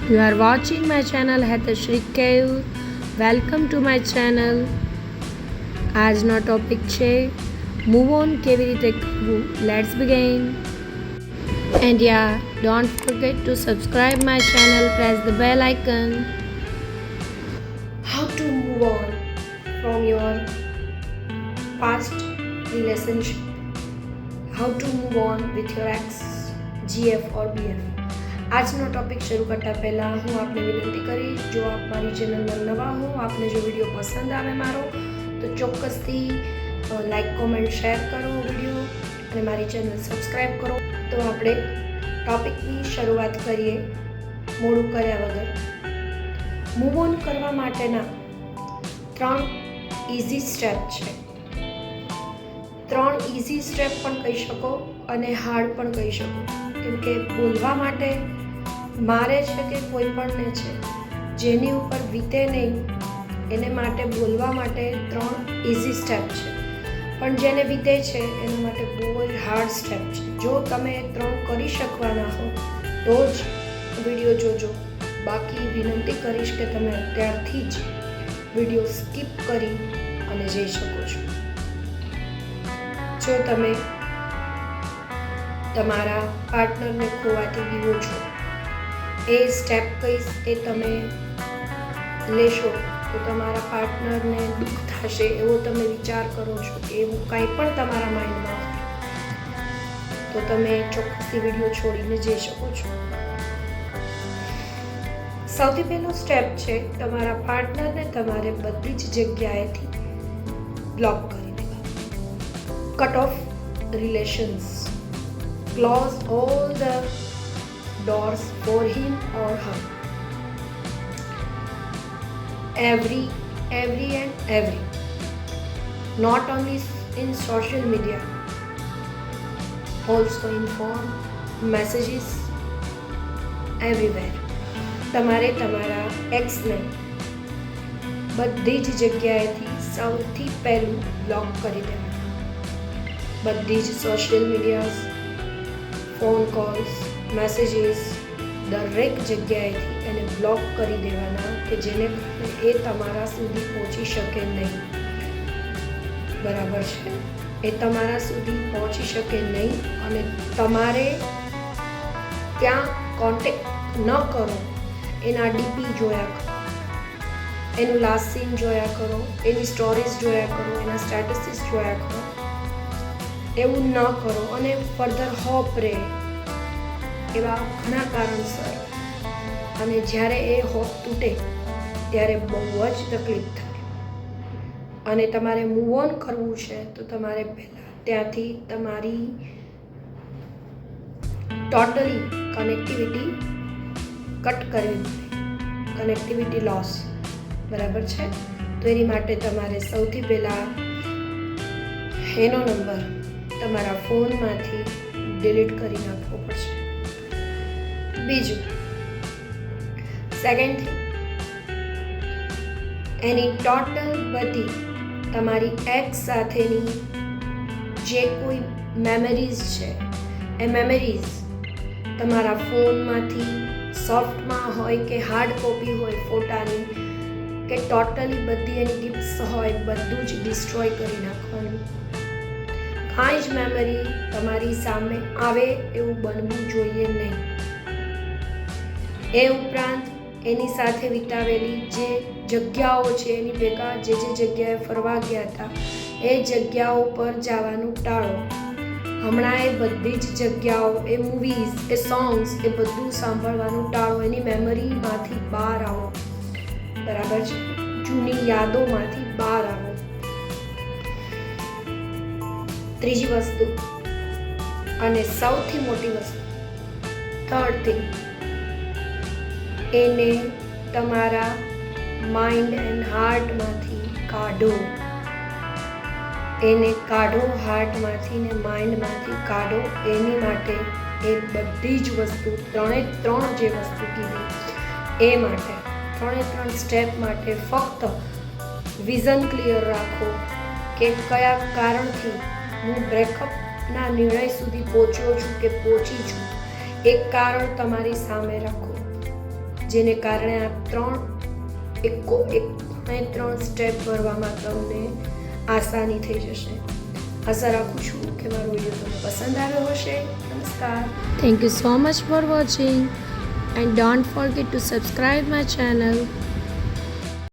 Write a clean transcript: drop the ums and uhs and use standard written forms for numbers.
You are watching my channel Hetashri Keul. Welcome to my channel. આજનો topic છે move on કેવી રીતે કરવું. Let's begin. And yeah, don't forget to subscribe my channel, press the bell icon. How to move on from your past relationship. How to move on with your ex, GF or BF. આજનો topic શરૂ કરતાં પહેલાં હું આપને વિનંતી કરીશ, જો આપ મારી ચેનલમાં નવા હો, આપને જો વિડીયો પસંદ આવે મારો તો ચોક્કસથી લાઈક કોમેન્ટ શેર કરો વિડીયો અને મારી ચેનલ સબસ્ક્રાઈબ કરો. તો આપણે ટોપિકની શરૂઆત કરીએ મોડું કર્યા વગર. મૂવ ઓન કરવા માટેના 3 ઇઝી સ્ટેપ છે. 3 ઇઝી સ્ટેપ પણ કહી શકો અને હાર્ડ પણ કહી શકો, કેમ કે બોલવા માટે મારે છે કે કોઈ પણને છે જેની ઉપર વીતે નહીં એને માટે બોલવા માટે 3 ઇઝી સ્ટેપ છે, પણ જેને વીતે છે એના માટે બહુ જ હાર્ડ સ્ટેપ છે. જો તમે 3 કરી શકવાના હો તો જ વિડીયો જોજો, બાકી વિનંતી કરીશ કે તમે અત્યારથી જ વિડીયો સ્કીપ કરી અને જઈ શકો છો. જો તમે તમારા પાર્ટનરને ખોવાથી બીવો છો, એ સ્ટેપ કહીશ એ તમે લેશો તો તમારા પાર્ટનરને દુઃખ થશે એવો તમે વિચાર કરો છો કે એવું કાંઈ પણ તમારા માઇન્ડમાં હોય તો તમે ચોક્કસથી વિડીયો છોડીને જઈ શકો છો. સૌથી પહેલો સ્ટેપ છે તમારા પાર્ટનરને તમારે બધી જ જગ્યાએથી બ્લોક કરી દેવા. Cut off relations. Close all the doors for him or her. Every and every. Not only in social media, also in phone, messages, everywhere. તમારે તમારા એક્સને બધી જ જગ્યાએથી સૌથી પહેલું બ્લોક કરી દેવાના. બધી જ સોશિયલ મીડિયાઝ, ફોન કોલ્સ, મેસેજીસ, દરેક જગ્યાએથી એને બ્લોક કરી દેવાના કે જેને કારણે એ તમારા સુધી પહોંચી શકે નહીં. બરાબર છે? એ તમારા સુધી પહોંચી શકે નહીં અને તમારે ત્યાં કોન્ટેક્ટ ન કરો, એના ડીપી જોયા કરો, એનું લાસ્ટ સીન જોયા કરો, એની સ્ટોરીઝ જોયા કરો, એના સ્ટેટસીસ જોયા કરો. એવું ન કરો અને ફર્ધર હોપ રહે એવા ઘણા કારણસર, અને જ્યારે એ હોપ તૂટે ત્યારે બહુ જ તકલીફ થાય. અને તમારે મૂવ ઓન કરવું છે તો તમારે પહેલાં ત્યાંથી તમારી ટોટલી કનેક્ટિવિટી કટ કરવી પડે. Connectivity loss. બરાબર છે? તો એની માટે તમારે સૌથી પહેલાં એનો નંબર તમારા ફોનમાંથી ડિલીટ કરી નાખવો પડશે. બીજું, સેકન્ડ થિંગ, એની ટોટલ બધી તમારી એક્સ સાથેની જે કોઈ મેમરીઝ છે એ મેમરીઝ તમારા ફોનમાંથી સોફ્ટમાં હોય કે હાર્ડ કોપી હોય ફોટાની, કે ટોટલી બધી એની ગિફ્ટ્સ હોય બધું જ ડિસ્ટ્રોય કરી નાખવાનું. કાંઈ જ મેમરી તમારી સામે આવે એવું બનવું જોઈએ નહીં. એ ઉપરાંત એની સાથે વિતાવેલી જે જગ્યાઓ છે, એની ભેગા જે જગ્યાએ ફરવા ગયા હતા એ જગ્યાઓ પર જવાનું ટાળો. હમણાં એ બધી જ જગ્યાઓ, એ મૂવીઝ, એ સોંગ્સ, એ બધું સાંભળવાનું ટાળો. એની મેમરીમાંથી બહાર આવો. બરાબર છે? જૂની યાદોમાંથી બહાર આવો. ત્રીજી વસ્તુ અને સૌથી મોટી વસ્તુ, થર્ડ થિંગ, એને તમારા માઇન્ડ એન્ડ હાર્ટમાંથી કાઢો. એને કાઢો, હાર્ટમાંથી ને માઇન્ડમાંથી કાઢો. એની માટે એ બધી જ વસ્તુ, 3 જે વસ્તુ કીધી એ માટે, 3 સ્ટેપ માટે ફક્ત વિઝન ક્લિયર રાખો કે કયા કારણથી હું બ્રેકઅપના નિર્ણય સુધી પહોંચ્યો છું કે પહોંચી છું. એક કારણ તમારી સામે રાખો. જેને કારણે આ ત્રણ સ્ટેપ ભરવામાં તમને આસાની થઈ જશે. આશા રાખું છું કે મારો વિડીયો તમને પસંદ આવ્યો હશે. નમસ્કાર. Thank you so much for watching and don't forget to subscribe my channel.